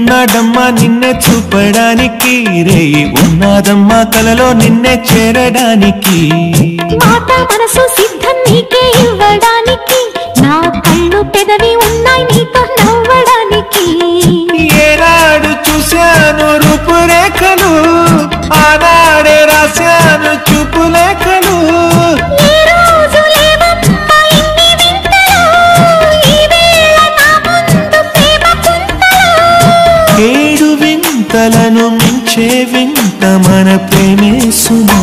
ఉన్నాడమ్మా నిన్నే చూపడానికి, రేయి ఉన్నాదమ్మా కలలో నిన్నే చేరడానికి. మాట మనసు సిద్ధం నీకే ఇవ్వడానికి, నా కళ్ళు పెదవి ఉన్నాయి నీతో నవ్వడానికి. ఏనాడు చూశాను రూపురేఖలు, ఆనాడే రాశాను చూపులేఖలు. ఏడు వింతలను మించే వింత మన ప్రేమే సుమా.